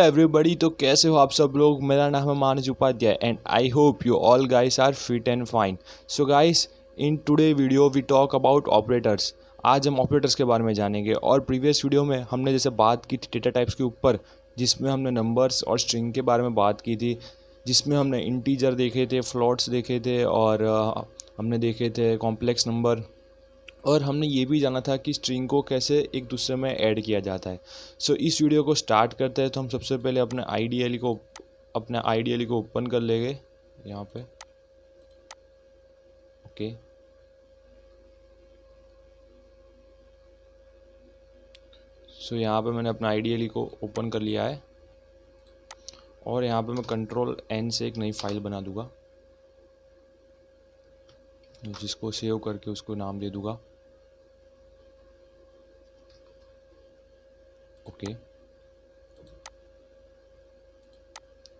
Everybody, तो कैसे हो आप सब लोग। मेरा नाम है Manas Upadhyay and I hope you all guys are fit and fine. So guys, in today video we talk about operators. आज हम ऑपरेटर्स के बारे में जानेंगे। और प्रीवियस वीडियो में हमने जैसे बात की थी डेटा टाइप्स के ऊपर, जिसमें हमने नंबर्स और स्ट्रिंग के बारे में बात की थी, जिसमें हमने इंटीजर देखे थे, फ्लोट्स देखे थे और हमने देखे थे कॉम्प्लेक्स नंबर। और हमने ये भी जाना था कि स्ट्रिंग को कैसे एक दूसरे में ऐड किया जाता है। सो इस वीडियो को स्टार्ट करते हैं। तो हम सबसे पहले अपने आईडीएल को ओपन कर लेंगे यहाँ पे। ओके, सो यहाँ पे मैंने अपना आईडीएल को ओपन कर लिया है और यहाँ पे मैं Ctrl+N से एक नई फाइल बना दूंगा, जिसको सेव करके उसको नाम दे दूंगा। ओके,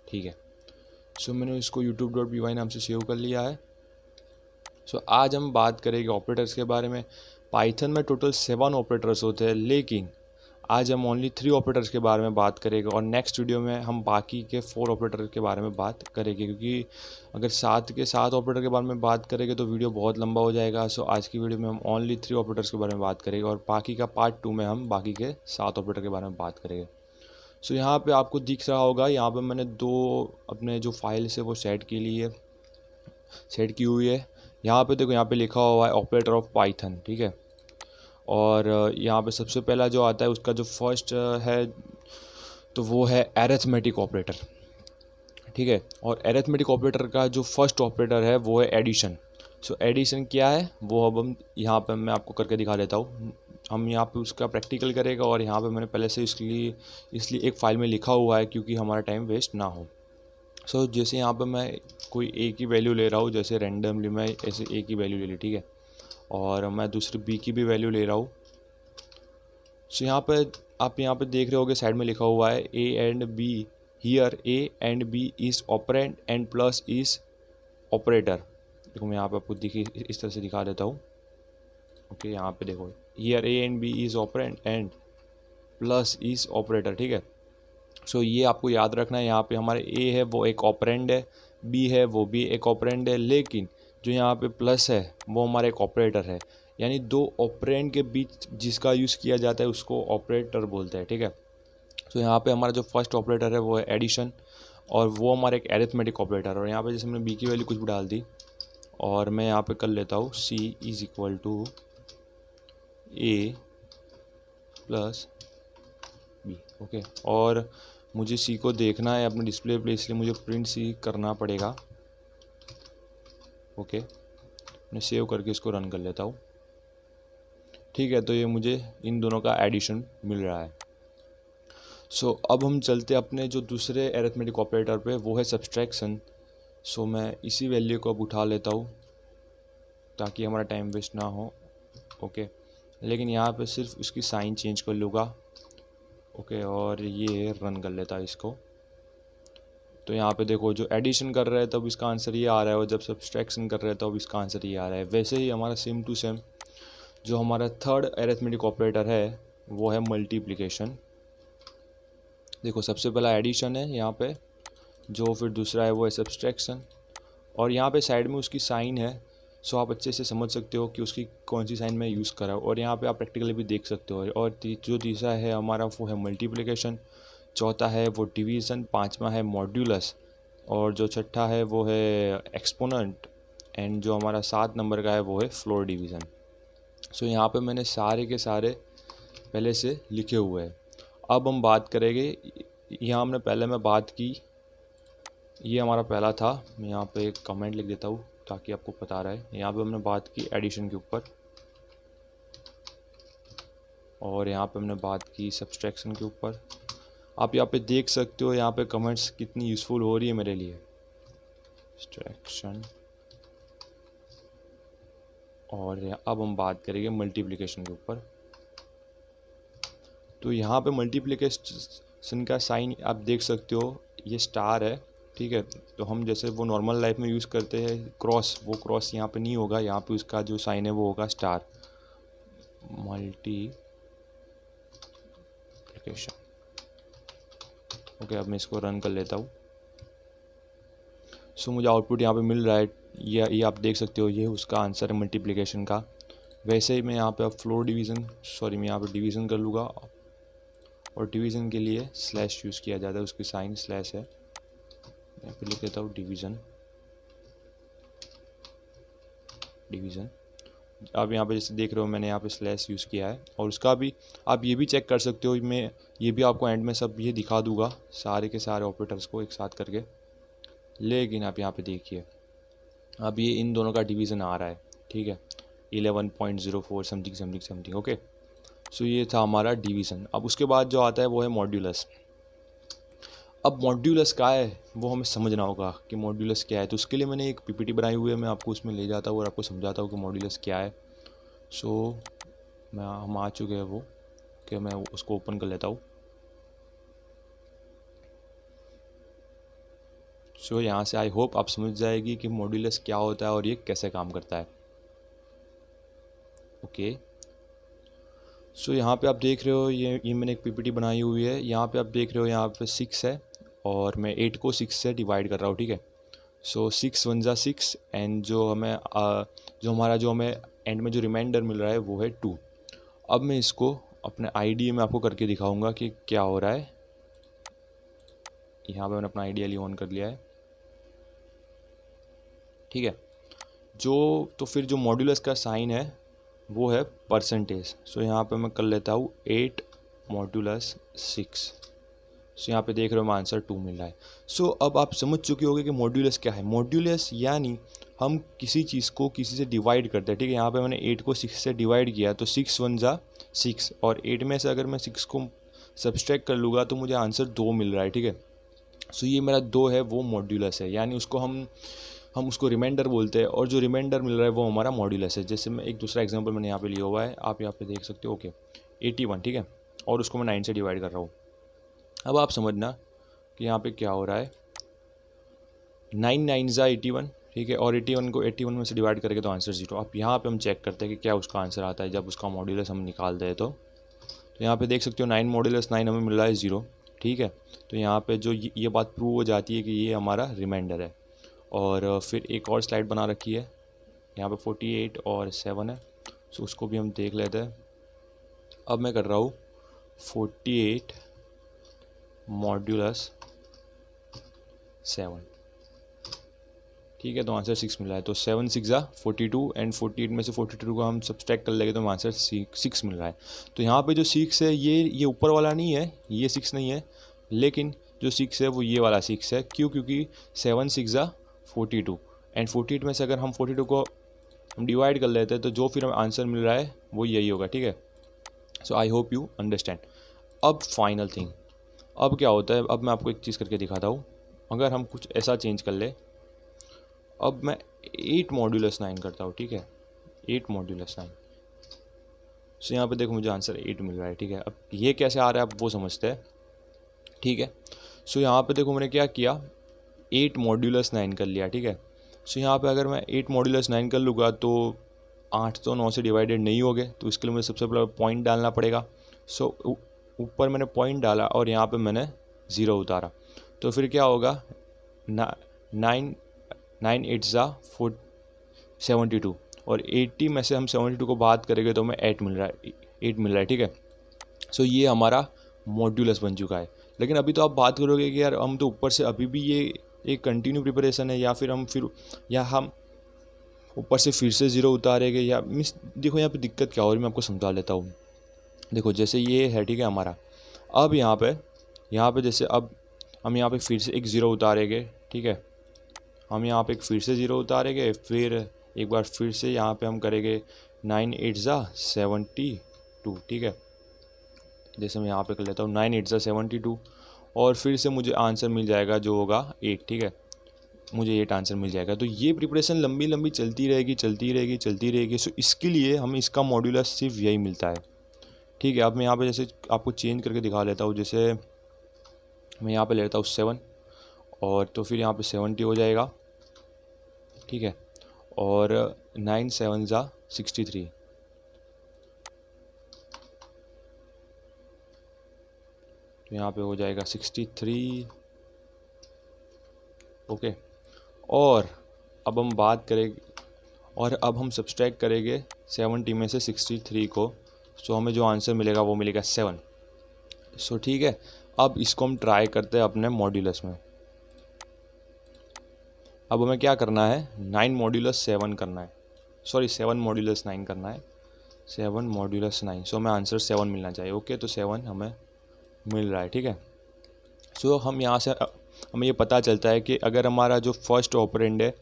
ठीक है। सो मैंने इसको youtube.py नाम से सेव कर लिया है। सो आज हम बात करेंगे ऑपरेटर्स के बारे में। पाइथन में टोटल 7 ऑपरेटर्स होते हैं, लेकिन आज हम ओनली 3 ऑपरेटर्स के बारे में बात करेंगे और नेक्स्ट वीडियो में हम बाकी के 4 ऑपरेटर के बारे में बात करेंगे, क्योंकि अगर 7 ऑपरेटर के बारे में बात करेंगे तो वीडियो बहुत लंबा हो जाएगा। सो आज की वीडियो में हम ओनली 3 ऑपरेटर्स के बारे में बात करेंगे और बाकी का पार्ट 2 में हम बाकी के 7 ऑपरेटर के बारे में बात करेंगे। सो यहाँ पे आपको दिख रहा होगा, यहाँ पे मैंने 2 अपने जो फाइल्स है वो सेट की हुई है। यहाँ पे देखो, यहाँ पे लिखा हुआ है ऑपरेटर ऑफ पाइथन, ठीक है। और यहाँ पे सबसे पहला जो आता है उसका जो फर्स्ट है तो वो है एरिथमेटिक ऑपरेटर, ठीक है। और एरिथमेटिक ऑपरेटर का जो फर्स्ट ऑपरेटर है वो है एडिशन। सो एडिशन क्या है वो अब हम यहाँ पे मैं आपको करके दिखा देता हूँ। हम यहाँ पे उसका प्रैक्टिकल करेगा और यहाँ पे मैंने पहले से इसलिए एक फ़ाइल में लिखा हुआ है क्योंकि हमारा टाइम वेस्ट ना हो। सो जैसे यहाँ पे मैं कोई ए की वैल्यू ले रहा हूँ, जैसे रैंडमली मैं ऐसे ए की वैल्यू ले ली, ठीक है। और मैं दूसरी बी की भी वैल्यू ले रहा हूँ। सो यहाँ पे आप यहाँ पे देख रहे होगे साइड में लिखा हुआ है A and B, here A and B is operand and plus is operator. देखो मैं यहाँ पे आपको इस तरह से दिखा देता हूँ। ओके, यहाँ पे देखो, here A and B is operand and plus is operator, ठीक है। सो ये आपको याद रखना है। यहाँ पे हमारे ए है वो एक ऑपरेंड है, बी है वो भी एक ऑपरेंड है, लेकिन जो यहाँ पे प्लस है वो हमारा एक ऑपरेटर है। यानी 2 ऑपरेंड के बीच जिसका यूज़ किया जाता है उसको ऑपरेटर बोलते हैं, ठीक है। सो यहाँ पे हमारा जो फर्स्ट ऑपरेटर है वो है एडिशन और वो हमारा एक एरिथमेटिक ऑपरेटर। और यहाँ पे जैसे मैंने बी की वैल्यू कुछ भी डाल दी और मैं यहाँ पे कर लेता हूँ C is equal to A plus B, okay. और मुझे सी को देखना है अपने डिस्प्ले पे, इसलिए मुझे प्रिंट सी करना पड़ेगा। ओके, मैं सेव करके इसको रन कर लेता हूँ, ठीक है। तो ये मुझे इन दोनों का एडिशन मिल रहा है। सो अब हम चलते अपने जो दूसरे एरिथमेटिक ऑपरेटर पे, वो है सब्सट्रैक्शन। सो मैं इसी वैल्यू को अब उठा लेता हूँ ताकि हमारा टाइम वेस्ट ना हो। ओके, लेकिन यहाँ पे सिर्फ उसकी साइन चेंज कर लूँगा। ओके, और ये रन कर लेता है इसको। तो यहाँ पे देखो, जो एडिशन कर रहा है तब इसका आंसर ये आ रहा है और जब सब्सट्रैक्शन कर रहा है तब इसका आंसर ये आ रहा है। वैसे ही हमारा सेम टू सेम जो हमारा थर्ड एरिथमेटिक ऑपरेटर है वो है मल्टीप्लिकेशन। देखो, सबसे पहला एडिशन है यहाँ पे, जो फिर दूसरा है वो है सब्सट्रैक्शन और यहाँ पे साइड में उसकी साइन है। सो आप अच्छे से समझ सकते हो कि उसकी कौन सी साइन में यूज़ करा और यहाँ पे आप प्रैक्टिकली भी देख सकते हो। और जो तीसरा है हमारा वो है मल्टीप्लिकेशन, चौथा है वो डिवीज़न, पांचवा है मॉड्यूलस और जो छठा है वो है एक्सपोनेंट एंड जो हमारा 7 नंबर का है वो है फ्लोर डिवीज़न। सो यहाँ पे मैंने सारे के सारे पहले से लिखे हुए हैं। अब हम बात करेंगे, यहाँ हमने पहले मैं बात की, ये हमारा पहला था। मैं यहाँ पे एक कमेंट लिख देता हूँ ताकि आपको पता रहे। यहाँ पे हमने बात की एडिशन के ऊपर और यहाँ पे हमने बात की सब्सट्रैक्शन के ऊपर। आप यहाँ पे देख सकते हो यहाँ पे कमेंट्स कितनी यूज़फुल हो रही है मेरे लिए। सब्सट्रैक्शन और अब हम बात करेंगे मल्टीप्लिकेशन के ऊपर। तो यहाँ पे मल्टीप्लिकेशन का साइन आप देख सकते हो, ये स्टार है, ठीक है। तो हम जैसे वो नॉर्मल लाइफ में यूज़ करते हैं क्रॉस, वो क्रॉस यहाँ पे नहीं होगा, यहाँ पे उसका जो साइन है वो होगा स्टार। मल्टीप्लिकेशन, ओके, अब मैं इसको रन कर लेता हूँ। सो मुझे आउटपुट यहाँ पे मिल रहा है, ये आप देख सकते हो, ये उसका आंसर है मल्टीप्लिकेशन का। वैसे ही मैं यहाँ पे अब फ्लोर डिवीज़न, सॉरी मैं यहाँ पे डिवीज़न कर लूँगा, और डिवीज़न के लिए स्लैश यूज़ किया जाता है, उसकी साइन स्लैश है। यहाँ पे लिख देता हूँ डिवीज़न। आप यहाँ पे जैसे देख रहे हो मैंने यहाँ पे स्लैश यूज़ किया है, और उसका भी आप ये भी चेक कर सकते हो, मैं ये भी आपको एंड में सब ये दिखा दूंगा सारे के सारे ऑपरेटर्स को एक साथ करके। लेकिन आप यहाँ पे देखिए, अब ये इन दोनों का डिवीज़न आ रहा है, ठीक है, 11.04 समथिंग समथिंग समथिंग। ओके, सो ये था हमारा डिवीज़न। अब उसके बाद जो आता है वो है मॉड्यूलस। अब मॉड्यूलस क्या है वो हमें समझना होगा कि मॉड्यूलस क्या है। तो उसके लिए मैंने एक पीपीटी बनाई हुई है, मैं आपको उसमें ले जाता हूँ और आपको समझाता हूँ कि मॉड्यूलस क्या है। सो हम आ चुके हैं वो, कि मैं उसको ओपन कर लेता हूँ। सो यहाँ से आई होप आप समझ जाएगी कि मॉड्यूलस क्या होता है और ये कैसे काम करता है। ओके, सो यहाँ पे आप देख रहे हो, ये मैंने एक पीपीटी बनाई हुई है। यहाँ पे आप देख रहे हो, यहाँ पे 6 है और मैं 8 को 6 से डिवाइड कर रहा हूँ, ठीक है। सो 6 1 जा 6, एंड जो हमें एंड में जो रिमाइंडर मिल रहा है वो है 2। अब मैं इसको अपने आईडी में आपको करके दिखाऊंगा कि क्या हो रहा है। यहाँ पे मैंने अपना आईडी ऑन कर लिया है, ठीक है। तो फिर जो मॉड्यूलस का साइन है वो है परसेंटेज। सो यहाँ पे मैं कर लेता हूँ 8 मॉड्यूलस 6। सो यहाँ पे देख रहे हो मैं आंसर 2 मिल रहा है। सो अब आप समझ चुके होंगे कि मॉड्यूलस क्या है। मॉड्यूलस यानी हम किसी चीज़ को किसी से डिवाइड करते हैं, ठीक है। यहाँ पे मैंने 8 को 6 से डिवाइड किया तो 6 1 जा 6, और 8 में से अगर मैं 6 को सब्सट्रैक्ट कर लूँगा तो मुझे आंसर 2 मिल रहा है, ठीक है। सो ये मेरा 2 है वो मॉड्यूलस है, यानी उसको हम उसको रिमाइंडर बोलते हैं, और जो रिमाइंडर मिल रहा है वो हमारा मॉड्यूलस है। जैसे मैं एक दूसरा एग्जांपल मैंने यहाँ पे लिया हुआ है, आप यहाँ पे देख सकते हो। ओके, 81, ठीक है, और उसको मैं 9 से डिवाइड कर रहा हूँ। अब आप समझना कि यहाँ पे क्या हो रहा है। 9 9 जा 81, ठीक है, और 81 को 81 में से डिवाइड करके तो आंसर 0। अब यहाँ पे हम चेक करते हैं कि क्या उसका आंसर आता है जब उसका मॉड्यूलस हम निकालते हैं। तो यहाँ पे देख सकते हो 9 मॉड्यूलस 9 हमें मिल रहा है 0, ठीक है। तो यहाँ पे जो ये बात प्रूव हो जाती है कि ये हमारा रिमाइंडर है। और फिर एक और स्लाइड बना रखी है, यहाँ पे 48 और 7 है, सो उसको भी हम देख लेते हैं। अब मैं कर रहा हूँ 48 मॉड्यूलस 7, ठीक है, तो आंसर 6 मिल रहा है। तो 7 6 जा 42, एंड 48 में से 42 को हम सब्सट्रैक्ट कर लेंगे तो आंसर 6 मिल रहा है। तो यहाँ पे जो 6 है ये ऊपर वाला नहीं है, ये 6 नहीं है, लेकिन जो 6 है वो ये वाला 6 है। क्यों? क्योंकि 7 6 जा 42, एंड 48 में से अगर हम 42 को हम डिवाइड कर लेते हैं तो जो फिर हमें आंसर मिल रहा है वो यही होगा, ठीक है। So I hope you understand. अब फाइनल थिंग, अब क्या होता है, अब मैं आपको एक चीज़ करके दिखाता हूँ। अगर हम कुछ ऐसा चेंज कर ले, अब मैं 8 मॉड्यूलस 9 करता हूँ, ठीक है, 8 मॉड्यूलस 9। सो यहाँ पे देखो मुझे आंसर 8 मिल रहा है, ठीक है। अब ये कैसे आ रहा है आप वो समझते हैं, ठीक है। सो यहाँ पे देखो मैंने क्या किया, 8 मॉड्यूलस 9 कर लिया, ठीक है। सो यहाँ पे अगर मैं 8 मॉड्यूलस 9 कर लूँगा तो 8 तो 9 से डिवाइडेड नहीं हो गए, तो इसके लिए मुझे सबसे पहले पॉइंट डालना पड़ेगा। सो ऊपर मैंने पॉइंट डाला और यहाँ पे मैंने 0 उतारा, तो फिर क्या होगा, 9 8 जा 72, और 80 में से हम 72 को बात करेंगे तो हमें 8 मिल रहा है, ठीक है। सो ये हमारा मॉड्यूलस बन चुका है। लेकिन अभी तो आप बात करोगे कि यार हम तो ऊपर से अभी भी ये एक कंटिन्यू प्रिपरेशन है, या हम ऊपर से फिर से 0 उतारेंगे, या मीन्स देखो यहाँ पे दिक्कत क्या हो रही है मैं आपको समझा लेता हूँ। देखो जैसे ये है, ठीक है, हमारा अब यहाँ पे जैसे अब हम यहाँ पे फिर से एक 0 उतारेंगे, ठीक है, हम यहाँ पे एक फिर से 0 उतारेंगे, फिर एक बार फिर से यहाँ पे हम करेंगे 9 8 जा 72, ठीक है। जैसे मैं यहाँ पे कर लेता हूँ 9 8 जा 72, और फिर से मुझे आंसर मिल जाएगा जो होगा 8, ठीक है, मुझे 8 आंसर मिल जाएगा। तो ये प्रिपरेशन लंबी लंबी चलती रहेगी। सो इसके लिए हमें इसका मॉड्यूलस सिर्फ यही मिलता है, ठीक है। अब मैं यहाँ पे जैसे आपको चेंज करके दिखा लेता हूँ। जैसे मैं यहाँ पे ले लेता हूँ 7, और तो फिर यहाँ पे 70 हो जाएगा, ठीक है, और 9 7 जा 63, तो यहाँ पे हो जाएगा 63। ओके, और अब हम बात करेंगे, और अब हम सब्सट्रैक्ट करेंगे 70 में से 63 को, सो हमें जो आंसर मिलेगा वो मिलेगा 7। सो ठीक है, अब इसको हम ट्राई करते हैं अपने मॉड्यूलस में। अब हमें क्या करना है, 9 मॉड्यूलस 7 करना है, सॉरी 7 मॉड्यूलस 9 करना है, 7 मॉड्यूलस 9। सो हमें आंसर 7 मिलना चाहिए। ओके, तो 7 हमें मिल रहा है। ठीक है, सो हम यहाँ से हमें ये पता चलता है कि अगर हमारा जो फर्स्ट ऑपरेंड है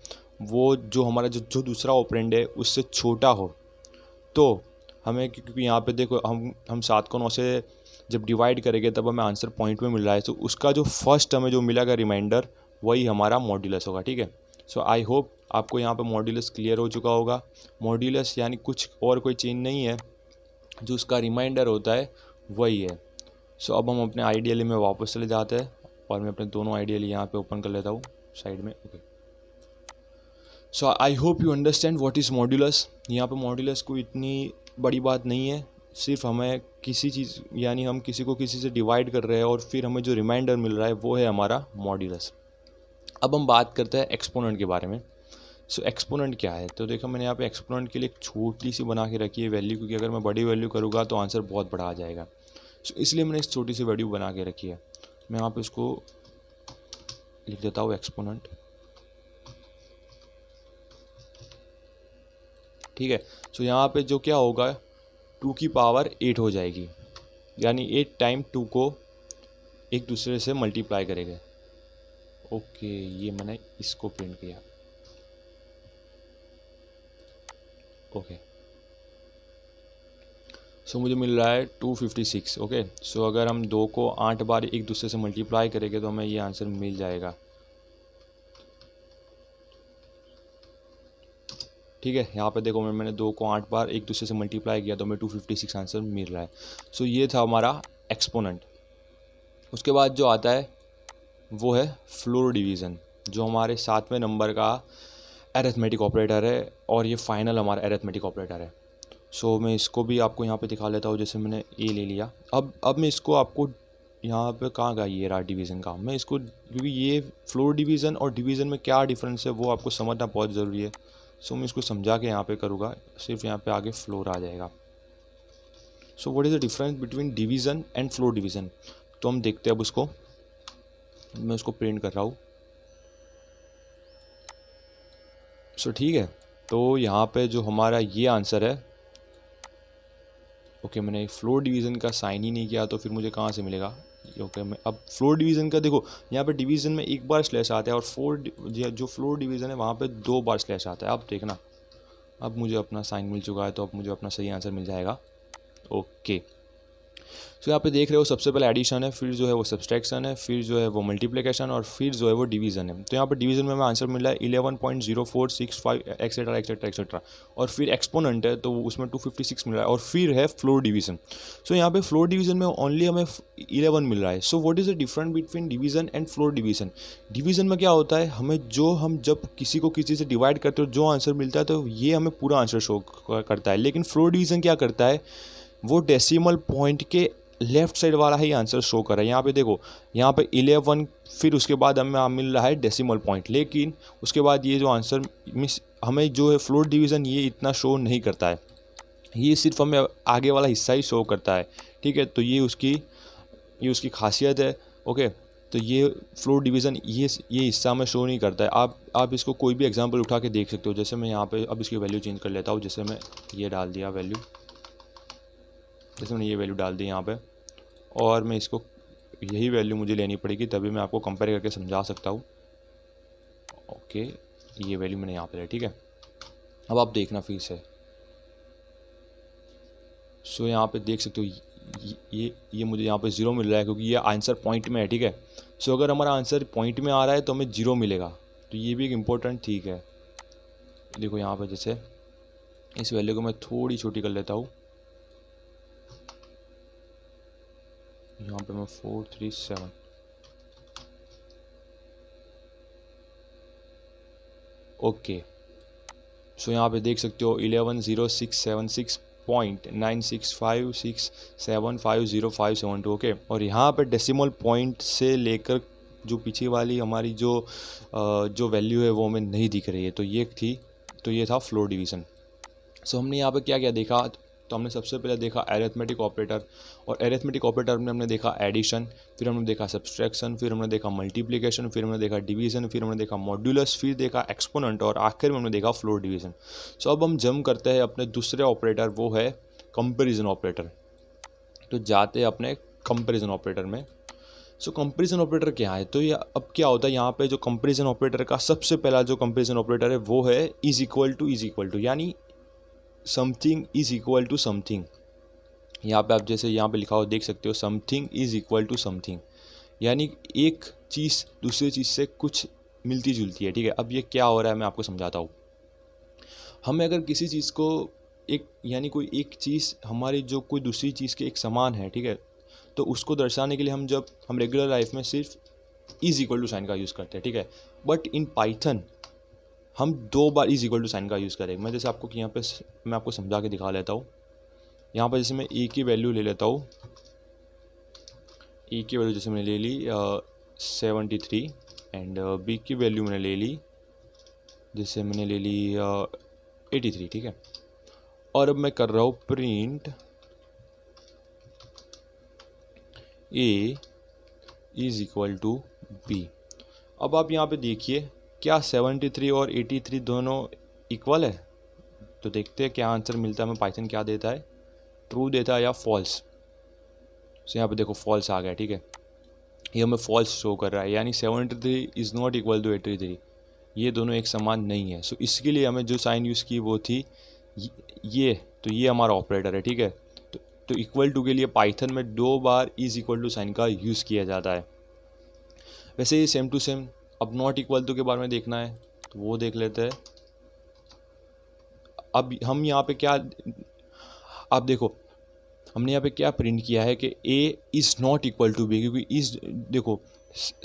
वो जो हमारा जो दूसरा ऑपरेंड है उससे छोटा हो, तो हमें, क्योंकि यहाँ पे देखो हम 7 को 9 से जब डिवाइड करेंगे तब हमें आंसर पॉइंट में मिल रहा है, तो उसका जो फर्स्ट हमें जो मिलेगा रिमाइंडर वही हमारा मॉड्यूलस होगा। ठीक है, सो आई होप आपको यहाँ पे मॉड्यूलस क्लियर हो चुका होगा। मॉड्यूलस यानी कुछ और कोई चीज़ नहीं है, जो उसका रिमाइंडर होता है वही है। सो अब हम अपने आइडियल में वापस चले जाते हैं, और मैं अपने दोनों आइडियल यहाँ पे ओपन कर लेता हूँ साइड में। Okay, so I hope you understand what is modulus. यहाँ पे मॉड्यूलस कोई इतनी बड़ी बात नहीं है, सिर्फ हमें किसी चीज़, यानी हम किसी को किसी से डिवाइड कर रहे हैं और फिर हमें जो रिमाइंडर मिल रहा है वो है हमारा मॉड्यूलस। अब हम बात करते हैं एक्सपोनेंट के बारे में। सो एक्सपोनेंट क्या है, तो देखो मैंने यहाँ पे एक्सपोनेंट के लिए एक छोटी सी बना के रखी है वैल्यू, क्योंकि अगर मैं बड़ी वैल्यू करूँगा तो आंसर बहुत बड़ा आ जाएगा। सो इसलिए मैंने इस छोटी सी वैल्यू बना के रखी है। मैं यहाँ पे इसको लिख देता हूँ एक्सपोनेंट। ठीक है, सो यहाँ पे जो क्या होगा, 2 की पावर 8 हो जाएगी, यानी 8 टाइम 2 को एक दूसरे से मल्टीप्लाई करेंगे। ओके, ये मैंने इसको प्रिंट किया। ओके, सो मुझे मिल रहा है 256। ओके, सो अगर हम 2 को 8 बार एक दूसरे से मल्टीप्लाई करेंगे तो हमें ये आंसर मिल जाएगा। ठीक है, यहाँ पे देखो मैंने 2 को 8 बार एक दूसरे से मल्टीप्लाई किया तो हमें 256 आंसर मिल रहा है। सो ये था हमारा एक्सपोनेंट। उसके बाद जो आता है वो है फ्लोर डिवीज़न, जो हमारे 7वें नंबर का एरिथमेटिक ऑपरेटर है, और ये फाइनल हमारा एरिथमेटिक ऑपरेटर है। सो मैं इसको भी आपको यहाँ पे दिखा लेता हूँ। जैसे मैंने ए ले लिया, अब मैं इसको आपको यहाँ पे कहाँ का ये रहा डिवीज़न का, मैं इसको, क्योंकि ये फ्लोर डिवीज़न और डिवीज़न में क्या डिफरेंस है वो आपको समझना बहुत ज़रूरी है। सो मैं इसको समझा के यहाँ पे करूँगा, सिर्फ यहाँ पे आगे फ्लोर आ जाएगा। So what is the difference between division and floor division, तो हम देखते हैं अब उसको। मैं उसको प्रिंट कर रहा हूँ। सो ठीक है, तो यहाँ पे जो हमारा ये आंसर है, ओके मैंने फ्लोर डिवीज़न का साइन ही नहीं किया तो फिर मुझे कहाँ से मिलेगा। ओके, मैं अब फ्लोर डिवीज़न का देखो, यहाँ पे डिवीज़न में एक बार स्लैश आता है, और जो फ्लोर डिवीज़न है वहाँ पे 2 बार स्लैश आता है। अब देखना, अब मुझे अपना साइन मिल चुका है, तो अब मुझे अपना सही आंसर मिल जाएगा। ओके, सो यहाँ पे देख रहे हो सबसे पहले एडिशन है, फिर जो है वो सब्सट्रैक्शन है, फिर जो है वो मल्टीप्लिकेशन, और फिर जो है वो डिवीज़न है। तो यहाँ पर डिवीज़न में हमें आंसर मिल रहा है 11.0465 एक्सेट्रा एक्सेट्रा एक्सेट्रा, और फिर एक्सपोनेंट है तो उसमें 256 मिल रहा है, और फिर है फ्लोर डिवीज़न। सो यहाँ पे फ्लोर डिवीज़न में ओनली हमें 11 मिल रहा है। So what is the difference between division and floor division. Division में क्या होता है, हमें हम जब किसी को किसी से डिवाइड करते हो जो आंसर मिलता है तो ये हमें पूरा आंसर शो करता है, लेकिन फ्लोर डिवीज़न क्या करता है, वो डेसिमल पॉइंट के लेफ्ट साइड वाला ही आंसर शो कर रहा है। यहाँ पे देखो, यहाँ पे 11, फिर उसके बाद हमें मिल रहा है डेसिमल पॉइंट, लेकिन उसके बाद ये जो आंसर मिस हमें जो है फ्लोर डिवीज़न ये इतना शो नहीं करता है, ये सिर्फ हमें आगे वाला हिस्सा ही शो करता है। ठीक है, तो ये उसकी खासियत है। ओके, तो ये फ्लोर डिवीज़न ये हिस्सा हमें शो नहीं करता है। आप इसको कोई भी एग्जांपल उठा के देख सकते हो। जैसे मैं यहाँ पे अब इसकी वैल्यू चेंज कर लेता हूँ। जैसे मैं ये डाल दिया वैल्यू, जैसे मैंने ये वैल्यू डाल दी यहाँ पे, और मैं इसको यही वैल्यू मुझे लेनी पड़ेगी, तभी मैं आपको कंपेयर करके समझा सकता हूँ। ओके, ये वैल्यू मैंने यहाँ पे ली। ठीक है, अब आप देखना फिर से। सो यहाँ पे देख सकते हो ये मुझे यहाँ पे 0 मिल रहा है, क्योंकि ये आंसर पॉइंट में है। ठीक है, सो अगर हमारा आंसर पॉइंट में आ रहा है तो हमें 0 मिलेगा, तो ये भी एक इम्पोर्टेंट ठीक है। देखो यहाँ पे जैसे इस वैल्यू को मैं थोड़ी छोटी कर लेता हूँ, यहाँ पे मैं 437। ओके, सो यहाँ पे देख सकते हो 110676 0.965675052 ओके। और यहाँ पे डेसिमल पॉइंट से लेकर जो पीछे वाली हमारी जो वैल्यू है वो हमें नहीं दिख रही है, तो ये था फ्लोर डिवीज़न। सो हमने यहाँ पे क्या क्या देखा, तो हमने सबसे पहले देखा अरिथमेटिक ऑपरेटर, और अरिथमेटिक ऑपरेटर में हमने देखा एडिशन, फिर हमने देखा सब्सट्रैक्शन, फिर हमने देखा मल्टीप्लिकेशन, फिर हमने देखा डिवीज़न, फिर हमने देखा मॉड्यूलस, फिर देखा एक्सपोनेंट, और आखिर में हमने देखा फ्लोर डिवीज़न। सो अब हम जंप करते हैं अपने दूसरे ऑपरेटर, वो है कंपैरिजन ऑपरेटर। तो जाते हैं अपने कंपैरिजन ऑपरेटर में। सो कंपैरिजन ऑपरेटर क्या है, तो ये अब क्या होता है यहाँ पे, जो कंपैरिजन ऑपरेटर का सबसे पहला जो कंपैरिजन ऑपरेटर है वो है इज इक्वल टू, यानी something is equal to something. यहाँ पे आप जैसे यहाँ पे लिखा हुआ देख सकते हो, something is equal to something, यानी एक चीज़ दूसरी चीज़ से कुछ मिलती जुलती है, ठीक है। अब ये क्या हो रहा है मैं आपको समझाता हूँ। हमें अगर किसी चीज़ को यानी कोई एक चीज़ हमारी जो कोई दूसरी चीज़ के एक समान है, ठीक है, तो उसको दर्शाने के लिए हम रेगुलर लाइफ में सिर्फ इज इक्वल टू साइन का यूज़ करते हैं, ठीक है। बट इन पाइथन हम 2 बार इज इक्वल टू साइन का यूज़ करें। मैं जैसे आपको यहाँ पे मैं आपको समझा के दिखा लेता हूँ। यहाँ पर जैसे मैं ए की वैल्यू ले लेता हूँ, ए की वैल्यू जैसे मैंने ले ली 73, एंड बी की वैल्यू मैंने ले ली, जैसे मैंने ले ली 83, ठीक है। और अब मैं कर रहा हूँ print A is equal to B. अब आप यहाँ पे देखिए, क्या 73 और 83 दोनों इक्वल है? तो देखते हैं क्या आंसर मिलता है हमें। पाइथन क्या देता है, ट्रू देता है या फॉल्स। तो यहाँ पे देखो फॉल्स आ गया, ठीक है, ये हमें फॉल्स शो कर रहा है, यानी 73 इज़ नॉट इक्वल टू 83, ये दोनों एक समान नहीं है। सो इसके लिए हमें जो साइन यूज़ की वो थी ये, तो ये हमारा ऑपरेटर है, ठीक है। तो इक्वल टू के लिए पाइथन में 2 बार इज इक्वल टू साइन का यूज़ किया जाता है। वैसे ये सेम टू सेम। अब नॉट इक्वल टू के बारे में देखना है तो वो देख लेते हैं। अब हम यहाँ पे क्या, आप देखो हमने यहाँ पे क्या प्रिंट किया है कि A is not equal to B, क्योंकि इज़ देखो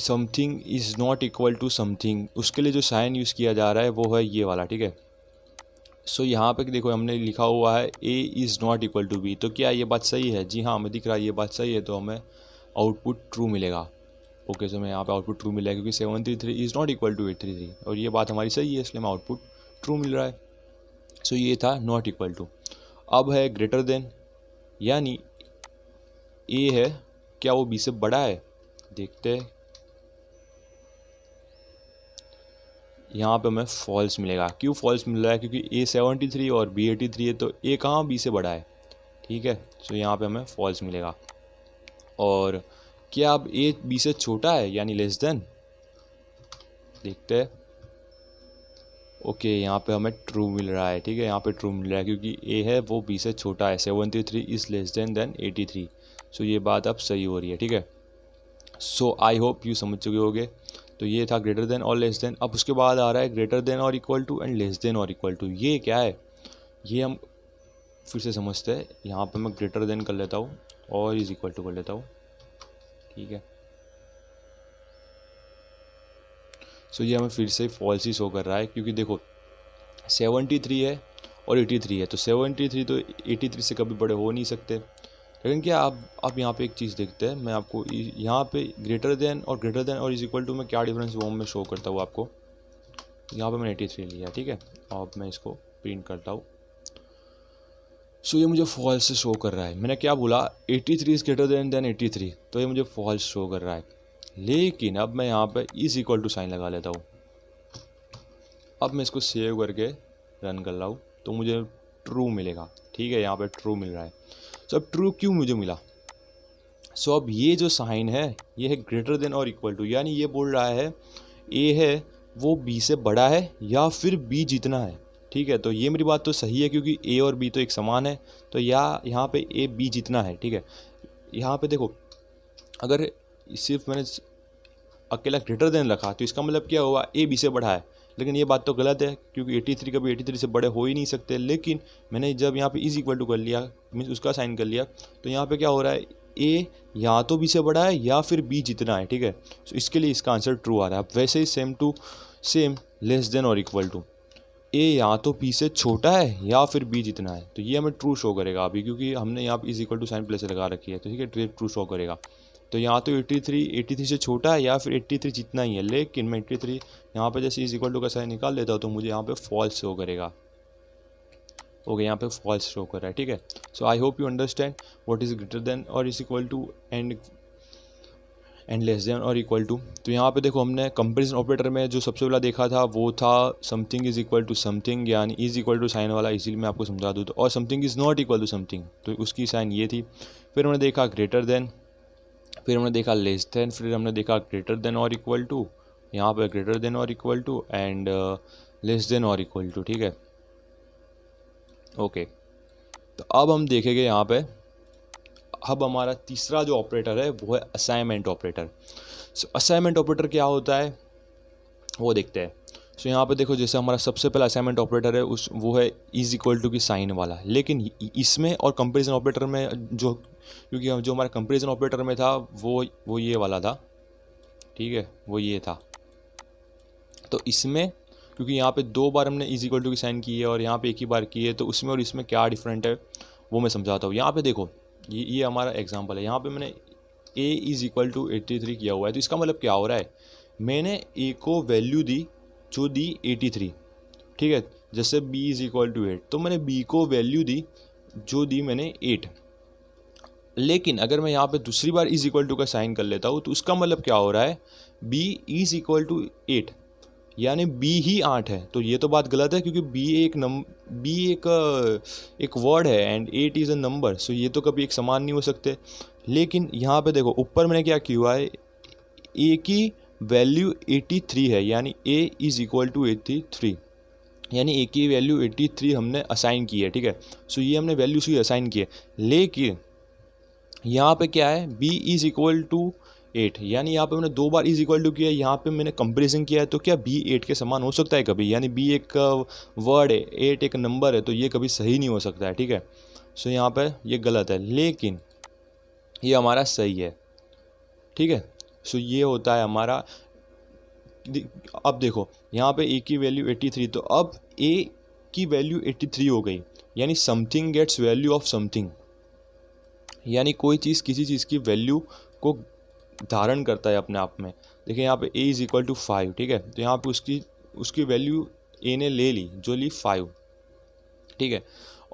something is not equal to something, उसके लिए जो साइन यूज़ किया जा रहा है वो है ये वाला, ठीक है। सो यहाँ पे देखो हमने लिखा हुआ है A is not equal to B, तो क्या ये बात सही है? जी हाँ, हमें दिख रहा है ये बात सही है, तो हमें आउटपुट ट्रू मिलेगा। ओके, सो मैं यहाँ पे आउटपुट ट्रू मिलेगा क्योंकि 73 इज़ नॉट इक्वल टू 83, और ये बात हमारी सही है, इसलिए हमें आउटपुट ट्रू मिल रहा है। सो ये था नॉट इक्वल टू। अब है ग्रेटर देन, यानी ए है, क्या वो बी से बड़ा है? देखते हैं, यहाँ पे हमें फॉल्स मिलेगा। क्यों फॉल्स मिल रहा है? क्योंकि ए 73 और बी 83 है, तो ए कहाँ बी से बड़ा है, ठीक है। सो यहाँ पे हमें फॉल्स मिलेगा। और क्या अब ए बी से छोटा है, यानी लेस देन? देखते हैं। ओके, यहाँ पे हमें ट्रू मिल रहा है, ठीक है, यहाँ पे ट्रू मिल रहा है क्योंकि ए है वो बी से छोटा है। 73 इज़ लेस देन 83। सो ये बात अब सही हो रही है, ठीक है। सो आई होप यू समझ चुके होगे। तो ये था ग्रेटर देन और लेस देन। अब उसके बाद आ रहा है ग्रेटर देन और equal to and less than और इक्वल टू। ये क्या है, ये हम फिर से समझते हैं। यहाँ पे मैं ग्रेटर देन कर लेता हूँ और इज इक्वल टू कर लेता हूँ, ठीक है। सो ये हमें फिर से फॉल्स ही शो कर रहा है, क्योंकि देखो 73 है और 83 है, तो 73 तो 83 से कभी बड़े हो नहीं सकते। लेकिन क्या आप यहाँ पे एक चीज़ देखते हैं, मैं आपको यहाँ पे ग्रेटर देन और इज इक्वल टू में क्या डिफरेंस वो मैं शो करता हूँ आपको। यहाँ पे मैंने 83 लिया, ठीक है। अब मैं इसको प्रिंट करता हूँ। सो ये मुझे फॉल्स से शो कर रहा है। मैंने क्या बोला, 83 इज़ ग्रेटर देन 83, तो ये मुझे फॉल्स शो कर रहा है। लेकिन अब मैं यहाँ पे इज इक्वल टू साइन लगा लेता हूँ। अब मैं इसको सेव करके रन कर रहा हूँ तो मुझे ट्रू मिलेगा, ठीक है। यहाँ पे ट्रू मिल रहा है। सो अब ट्रू क्यों मुझे मिला? सो अब ये जो साइन है ये है ग्रेटर देन और इक्वल टू, यानी ये बोल रहा है ए है वो बी से बड़ा है या फिर बी जितना है, ठीक है। तो ये मेरी बात तो सही है क्योंकि ए और बी तो एक समान है, तो यहाँ पे ए बी जितना है, ठीक है। यहाँ पे देखो, अगर सिर्फ मैंने अकेला ग्रेटर देन रखा तो इसका मतलब क्या हुआ, ए बी से बड़ा है। लेकिन ये बात तो गलत है क्योंकि 83 कभी 83 से बड़े हो ही नहीं सकते। लेकिन मैंने जब यहाँ पे इज इक्वल टू कर लिया, मीन्स उसका साइन कर लिया, तो यहाँ पे क्या हो रहा है, ए या तो बी से बड़ा है या फिर बी जितना है, ठीक है। सो इसके लिए इसका आंसर ट्रू आ रहा है। अब वैसे ही same to same less than और इक्वल टू, ए या तो बी से छोटा है या फिर बी जितना है, तो ये हमें ट्रू शो करेगा अभी, क्योंकि हमने यहाँ पे is equal to sign plus लगा रखी है, तो ठीक है ट्रू शो करेगा। तो यहाँ तो 83 से छोटा है या फिर 83 जितना ही है, लेकिन मैं 83 यहाँ पे जैसे इज इक्वल टू का साइन निकाल देता हूँ तो मुझे यहाँ पे फॉल्स शो करेगा। ओके, यहाँ पे फॉल्स शो कर रहा है, ठीक है। So I hope you understand what is greater than और is equal to and less than और इक्वल टू। तो यहाँ पे देखो हमने कंपेरिजन ऑपरेटर में जो सबसे पहला देखा था वो था something is equal to something, यानी इज इक्वल टू साइन वाला, इसीलिए मैं आपको समझा दूँ। तो और something is not equal to something, तो उसकी साइन ये थी। फिर हमने देखा ग्रेटर देन, फिर हमने देखा लेस देन, फिर हमने देखा ग्रेटर देन और इक्वल टू, यहाँ पर ग्रेटर देन और equal to and less than और इक्वल टू, ठीक है। ओके, तो अब हम देखेंगे यहाँ पे, अब हमारा तीसरा जो ऑपरेटर है वो है असाइनमेंट ऑपरेटर। सो असाइनमेंट ऑपरेटर क्या होता है वो देखते हैं। सो यहाँ पे देखो, जैसे हमारा सबसे पहला असाइनमेंट ऑपरेटर है वो है इज इक्वल टू की साइन वाला, लेकिन इसमें और कंपेरिजन ऑपरेटर में जो, क्योंकि जो हमारा कंपेरिजन ऑपरेटर में था वो ये वाला था, ठीक है, वो ये था। तो इसमें क्योंकि यहाँ पे 2 बार हमने इज इक्वल टू की साइन की है और यहाँ पे एक ही बार की है, तो उसमें और इसमें क्या डिफरेंट है वो मैं समझाता हूँ। यहाँ पे देखो, ये हमारा एग्जांपल है। यहाँ पे मैंने a इज़ इक्वल टू 83 किया हुआ है, तो इसका मतलब क्या हो रहा है, मैंने a को वैल्यू दी जो दी 83, ठीक है। जैसे b इज़ इक्वल टू 8, तो मैंने b को वैल्यू दी जो दी मैंने 8। लेकिन अगर मैं यहाँ पे दूसरी बार इज़ इक्वल टू का साइन कर लेता हूँ, तो उसका मतलब क्या हो रहा है, b इज़ इक्वल टू 8, यानी b ही 8 है। तो ये तो बात गलत है, क्योंकि b एक वर्ड है एंड 8 इज़ अ नंबर, सो ये तो कभी एक समान नहीं हो सकते। लेकिन यहाँ पे देखो, ऊपर मैंने क्या किया हुआ है, a की वैल्यू 83 है, यानी a इज़ इक्वल टू 83, यानी a की वैल्यू 83 हमने असाइन की है, ठीक है। सो ये हमने वैल्यू से असाइन की है। लेकिन यहाँ पे क्या है, b इज़ इक्वल टू 8, यानी यहाँ पे मैंने 2 बार इज इक्वल टू किया, यहाँ पे मैंने कंपेरिजन किया है, तो क्या b 8 के समान हो सकता है कभी, यानी b एक वर्ड है, 8 एक नंबर है, तो ये कभी सही नहीं हो सकता है, ठीक है। सो यहाँ पे ये गलत है, लेकिन ये हमारा सही है, ठीक है। सो ये होता है हमारा। अब देखो यहाँ पे a की वैल्यू 83, तो अब a की वैल्यू 83 हो गई, यानी something gets value of something, यानी कोई चीज़ किसी चीज़ की वैल्यू को धारण करता है अपने आप में। देखिए यहाँ पे a इज़ इक्वल टू 5, ठीक है, तो यहाँ पे उसकी वैल्यू a ने ले ली, जो ली 5, ठीक है।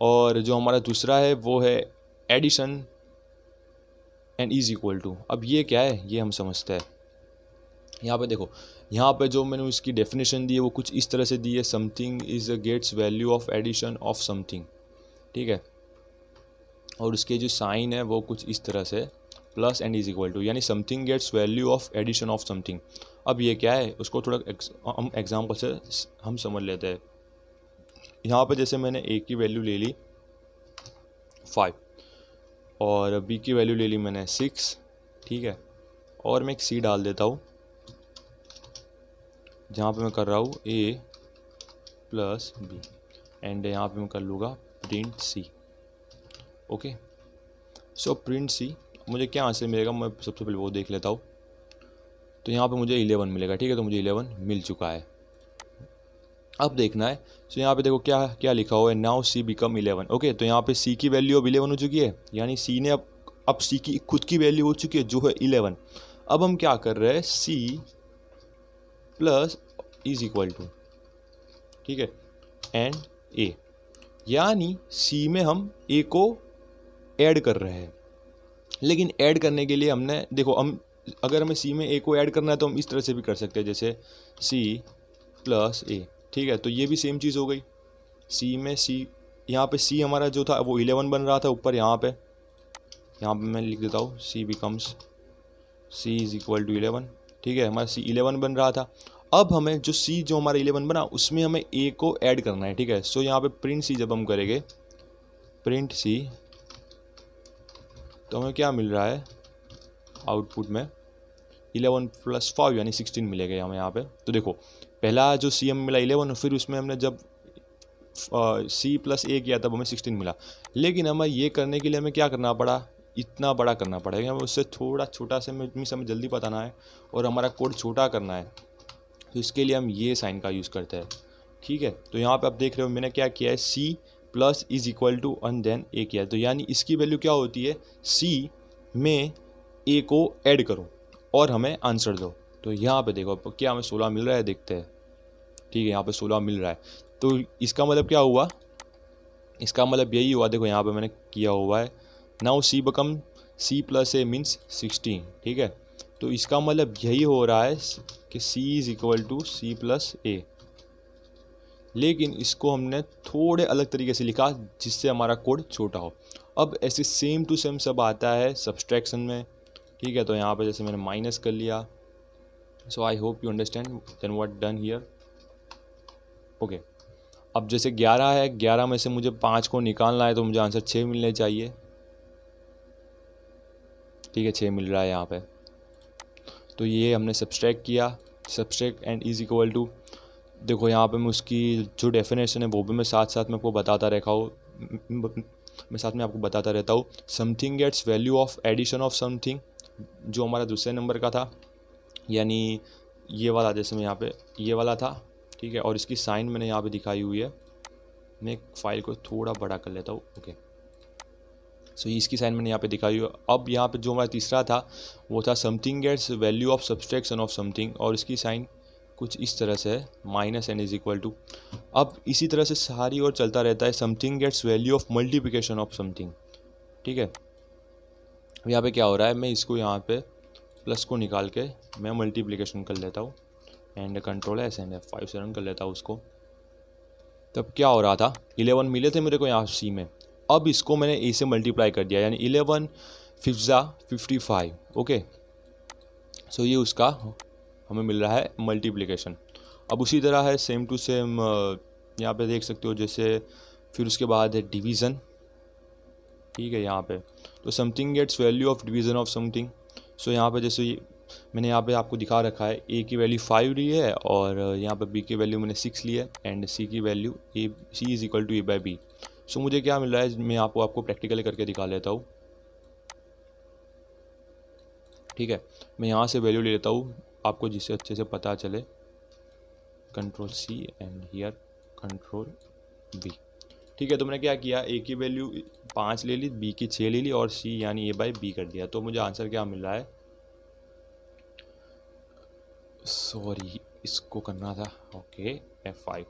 और जो हमारा दूसरा है वो है addition and is equal to. अब ये क्या है ये हम समझते हैं। यहाँ पे देखो, यहाँ पे जो मैंने उसकी डेफिनेशन दी है वो कुछ इस तरह से दी है, something is a gets value of addition of something, ठीक है। और उसके जो साइन है वो कुछ इस तरह से plus and is equal to, यानी something gets value of addition of something. अब ये क्या है उसको थोड़ा हम एग्जांपल से हम समझ लेते हैं। यहाँ पे जैसे मैंने a की वैल्यू ले ली 5 और b की वैल्यू ले ली मैंने 6, ठीक है। और मैं एक c डाल देता हूँ, जहाँ पे मैं कर रहा हूँ a प्लस b, एंड यहाँ पे मैं कर लूँगा print c। Okay, so print c मुझे क्या आंसर मिलेगा, मैं सबसे पहले वो देख लेता हूँ। तो यहाँ पे मुझे 11 मिलेगा, ठीक है, तो मुझे 11 मिल चुका है। अब देखना है, सो यहाँ पे देखो क्या क्या लिखा हुआ है, नाउ c बिकम 11। ओके, तो यहाँ पे c की वैल्यू अब 11 हो चुकी है, यानी c ने अब c की खुद की वैल्यू हो चुकी है जो है 11। अब हम क्या कर रहे हैं, c plus is equal to, ठीक है, एंड a, यानी c में हम a को ऐड कर रहे हैं। लेकिन ऐड करने के लिए हमने देखो, हम अगर हमें c में a को ऐड करना है तो हम इस तरह से भी कर सकते हैं, जैसे c प्लस a, ठीक है। तो ये भी सेम चीज़ हो गई, c में c, यहाँ पे c हमारा जो था वो 11 बन रहा था ऊपर, यहाँ पे मैं लिख देता हूँ c becomes c is equal to 11, ठीक है, हमारा c 11 बन रहा था। अब हमें जो c जो हमारा 11 बना उसमें हमें a को ऐड करना है, ठीक है। सो यहाँ पे प्रिंट c जब हम करेंगे, प्रिंट c, तो हमें क्या मिल रहा है आउटपुट में 11 प्लस 5 यानी 16 मिलेगा हमें यहाँ पे। तो देखो पहला जो c हमें मिला 11, फिर उसमें हमने जब c प्लस a किया तब हमें 16 मिला। लेकिन हमें ये करने के लिए हमें क्या करना पड़ा, इतना बड़ा करना पड़ेगा, हमें उससे थोड़ा छोटा से हमें जल्दी बताना है और हमारा कोड छोटा करना है। तो इसके लिए हम ये साइन का यूज़ करते हैं, ठीक है, तो यहाँ पे आप देख रहे हो मैंने क्या किया है, C plus is equal to and then A किया है। तो यानी इसकी वैल्यू क्या होती है, सी में ए को ऐड करो और हमें आंसर दो। तो यहाँ पे देखो क्या हमें 16 मिल रहा है, देखते हैं। ठीक है, यहाँ पे 16 मिल रहा है। तो इसका मतलब क्या हुआ, इसका मतलब यही हुआ, देखो यहाँ पे मैंने किया हुआ है, नाउ सी बकम सी प्लस ए मीन्स 16। ठीक है, तो इसका मतलब यही हो रहा है कि C is equal to C plus A, लेकिन इसको हमने थोड़े अलग तरीके से लिखा जिससे हमारा कोड छोटा हो। अब ऐसे सेम टू सेम सब आता है सब्सट्रैक्शन में। ठीक है, तो यहाँ पे जैसे मैंने माइनस कर लिया, so I hope you understand then what done here. Okay, अब जैसे 11 है, 11 में से मुझे 5 को निकालना है, तो मुझे आंसर 6 मिलने चाहिए। ठीक है, 6 मिल रहा है यहाँ पे। तो ये हमने सब्सट्रैक्ट किया, subtract and is equal to, देखो यहाँ पे मैं उसकी जो डेफिनेशन है वो भी मैं साथ साथ में आपको बताता रहता हूँ, मैं साथ में आपको बताता रहता हूँ। Something gets value of addition of something, जो हमारा दूसरे नंबर का था, यानी ये वाला, जैसे मैं यहाँ पे ये वाला था। ठीक है, और इसकी साइन मैंने यहाँ पे दिखाई हुई है, मैं एक फाइल को थोड़ा बड़ा कर लेता हूँ। ओके, सो इसकी साइन मैंने यहाँ पे दिखाई हुई है। अब यहाँ पे जो हमारा तीसरा था वो था something gets value of subtraction of something, और इसकी साइन कुछ इस तरह से है, minus N is equal to. अब इसी तरह से सारी और चलता रहता है, something gets value of multiplication of something. ठीक है, यहाँ पे क्या हो रहा है, मैं इसको यहाँ पे प्लस को निकाल के मैं मल्टीप्लिकेशन कर लेता हूँ, and control S and F5 से रन कर लेता हूँ उसको। तब क्या हो रहा था, 11 मिले थे मेरे को यहाँ सी में, अब इसको मैंने ए से मल्टीप्लाई कर दिया, यानी 11 फिफ्जा 55। ओके, सो ये उसका हमें मिल रहा है मल्टीप्लिकेशन। अब उसी तरह है सेम टू सेम, यहाँ पे देख सकते हो, जैसे फिर उसके बाद है डिवीज़न। ठीक है, यहाँ पे तो something gets value of division of something. So यहाँ पे जैसे मैंने यहाँ पे आपको दिखा रखा है, ए की वैल्यू 5 ली है, और यहाँ पे बी की वैल्यू मैंने 6 ली है, एंड सी की value A, C is equal to A by B. So मुझे क्या मिल रहा है, मैं आपको प्रैक्टिकली करके दिखा लेता हूँ। ठीक है, मैं यहाँ से वैल्यू ले लेता हूँ आपको जिससे अच्छे से पता चले, control C and here control B. ठीक है, तो मैंने क्या किया, ए की वैल्यू 5 ले ली, बी की 6 ले ली, और सी यानी ए बाई बी कर दिया। तो मुझे आंसर क्या मिल रहा है, सॉरी इसको करना था, ओके F5।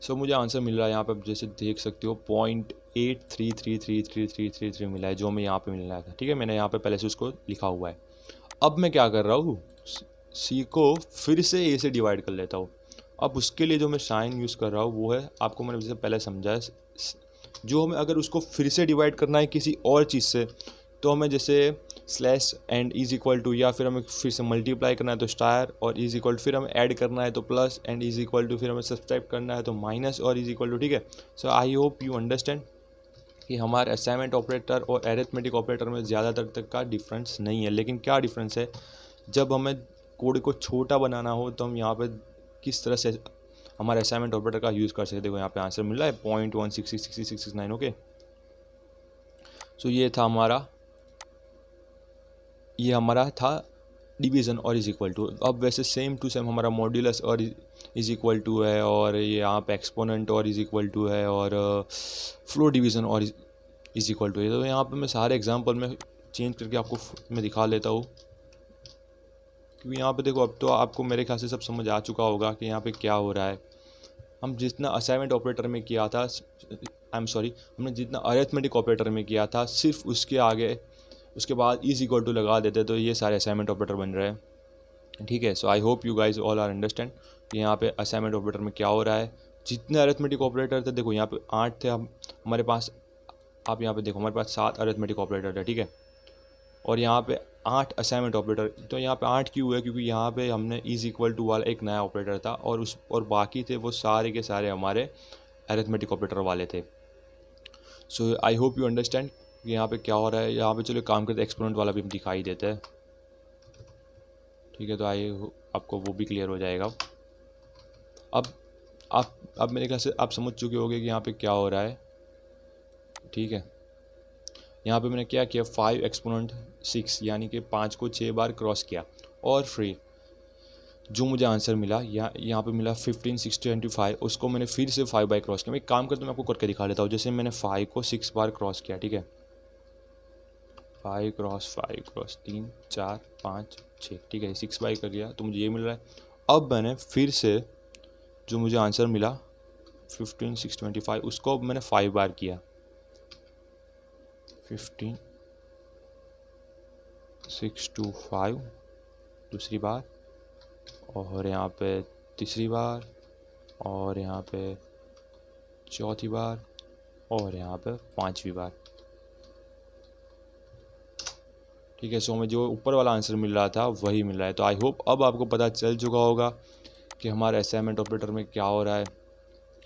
सो मुझे आंसर मिल रहा है यहाँ पे, जैसे देख सकते हो 0.83333333 मिला है, जो मैं यहाँ पे मिल रहा था। ठीक है, मैंने यहाँ पे पहले से उसको लिखा हुआ है। अब मैं क्या कर रहा हूँ, सी को फिर से ए से डिवाइड कर लेता हूँ। अब उसके लिए जो मैं साइन यूज़ कर रहा हूँ वो है, आपको मैंने जैसे पहले समझाया, जो हमें अगर उसको फिर से डिवाइड करना है किसी और चीज़ से, तो हमें जैसे slash and is equal to, या फिर हमें फिर से मल्टीप्लाई करना है तो स्टार और इज इक्वल टू, फिर हमें ऐड करना है तो plus and is equal to, फिर हमें सब्सट्रैक्ट करना है तो माइनस और इज इक्वल टू। ठीक है, so I hope you understand कि हमारे असाइनमेंट ऑपरेटर और एरिथमेटिक ऑपरेटर में ज़्यादातर तक का डिफरेंस नहीं है। लेकिन क्या डिफरेंस है, जब हमें कोड को छोटा बनाना हो तो हम यहाँ पे किस तरह से हमारे असाइनमेंट ऑपरेटर का यूज़ कर सकते हैं। देखो यहाँ पे आंसर मिल रहा है 0.1666669। ओके, सो ये हमारा था डिवीज़न और इज इक्वल टू। अब वैसे सेम टू सेम हमारा मॉड्यूलस और इज इक्वल टू है, और ये यहाँ पे एक्सपोनेंट और इज इक्वल टू है, और फ्लो डिवीज़न और इज इक्वल टू है। तो यहाँ पे मैं सारे एग्जांपल में चेंज करके आपको मैं दिखा लेता हूँ, क्योंकि यहाँ पे देखो अब तो आपको मेरे ख्याल से सब समझ आ चुका होगा कि यहाँ पे क्या हो रहा है। हम जितना असाइनमेंट ऑपरेटर में किया था, हमने जितना अरिथमेटिक ऑपरेटर में किया था, सिर्फ उसके आगे उसके बाद इज इक्वल टू लगा देते तो ये सारे असाइनमेंट ऑपरेटर बन रहे हैं। ठीक है, so I hope you guys all are understand कि यहाँ पे असाइनमेंट ऑपरेटर में क्या हो रहा है। जितने अरिथमेटिक ऑपरेटर थे, देखो यहाँ पे 8 थे हमारे पास, आप यहाँ पे देखो हमारे पास 7 अरिथमेटिक ऑपरेटर थे। ठीक है, और यहाँ पे 8 असाइनमेंट ऑपरेटर। तो यहाँ पे 8 क्यों हुआ, क्योंकि यहाँ पे हमने इज इक्वल टू वाला एक नया ऑपरेटर था, और बाकी थे वो सारे के सारे हमारे अरिथमेटिक ऑपरेटर वाले थे। सो आई होप यू अंडरस्टैंड यहाँ पे क्या हो रहा है। यहाँ पे चलो काम करते एक्सपोनेंट वाला भी हम दिखाई देते हैं। ठीक है, तो आपको वो भी क्लियर हो जाएगा। अब मेरे ख्याल से आप समझ चुके होंगे कि यहाँ पे क्या हो रहा है। ठीक है, यहाँ पे मैंने क्या किया, 5 एक्सपोनेंट 6 यानी कि 5 को 6 बार क्रॉस किया, और फिर जो मुझे आंसर मिला यहाँ पे मिला 15 6 25, उसको मैंने फिर से 5 बार क्रॉस किया। मैं एक काम करता हूँ, मैं आपको करके दिखा देता हूँ। जैसे मैंने 5 को 6 बार क्रॉस किया, ठीक है, 5 क्रॉस 3 4 5 6, ठीक है, 6 बार कर लिया तो मुझे ये मिल रहा है। अब मैंने फिर से जो मुझे आंसर मिला 15 6 25, उसको अब मैंने 5 बार किया, 15 6 2 5 दूसरी बार, और यहाँ पे तीसरी बार, और यहाँ पे चौथी बार, और यहाँ पे पांचवी बार, ठीक है। सो हमें जो ऊपर वाला आंसर मिल रहा था वही मिल रहा है। तो आई होप अब आपको पता चल चुका होगा कि हमारे असाइनमेंट ऑपरेटर में क्या हो रहा है।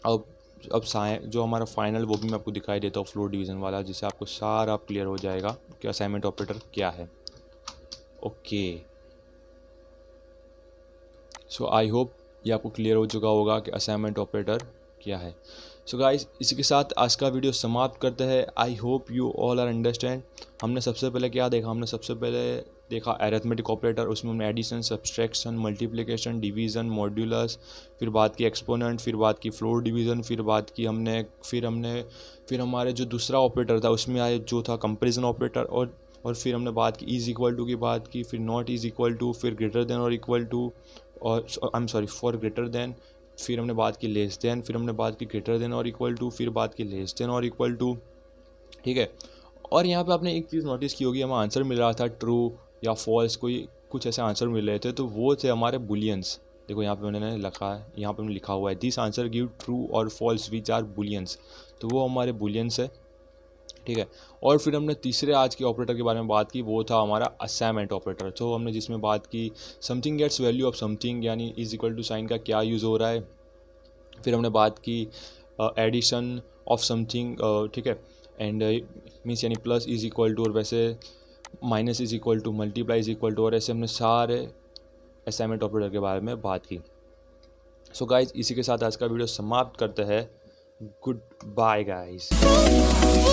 अब जो हमारा फाइनल वो भी मैं आपको दिखाई देता हूँ, फ्लोर डिवीज़न वाला, जिससे आपको सारा क्लियर हो जाएगा कि असाइनमेंट ऑपरेटर क्या है। ओके, सो आई होप ये आपको क्लियर हो चुका होगा कि असाइनमेंट ऑपरेटर क्या है। सो गाइस, इसी के साथ आज का वीडियो समाप्त करते हैं। I hope you all are understand. हमने सबसे पहले क्या देखा, हमने सबसे पहले देखा अरिथमेटिक ऑपरेटर, उसमें हमने addition, subtraction, multiplication, division, modulus, फिर बात की एक्सपोनेंट, फिर बात की फ्लोर डिवीज़न, फिर बात की हमने फिर हमारे जो दूसरा ऑपरेटर था उसमें आए जो था कंपैरिजन ऑपरेटर, और फिर हमने बात की इज़ इक्वल टू की बात की, फिर नॉट इज़ इक्वल टू, फिर ग्रेटर देन और इक्वल टू, और I am sorry for greater than, फिर हमने बात की लेस देन, फिर हमने बात की ग्रेटर देन और इक्वल टू, फिर बात की लेस देन और इक्वल टू, ठीक है। और यहाँ पे आपने एक चीज़ नोटिस की होगी, हमें आंसर मिल रहा था ट्रू या फॉल्स, कुछ ऐसे आंसर मिल रहे थे, तो वो थे हमारे बुलियंस। देखो यहाँ पे मैंने लिखा है, यहाँ पे लिखा हुआ है दिस आंसर गिव ट्रू और फॉल्स विच आर बुलियंस, तो वो हमारे बुलियंस है, ठीक है। और फिर हमने तीसरे आज के ऑपरेटर के बारे में बात की, वो था हमारा असाइनमेंट ऑपरेटर। तो हमने जिसमें बात की something gets value of something, यानी इज इक्वल टू साइन का क्या यूज़ हो रहा है। फिर हमने बात की एडिशन ऑफ समथिंग, ठीक है, एंड मीन्स यानी प्लस इज इक्वल टू, और वैसे minus is equal to, multiply is equal to, और ऐसे हमने सारे असाइनमेंट ऑपरेटर के बारे में बात की। सो गाइज, इसी के साथ आज का वीडियो समाप्त करते हैं। Good bye guys.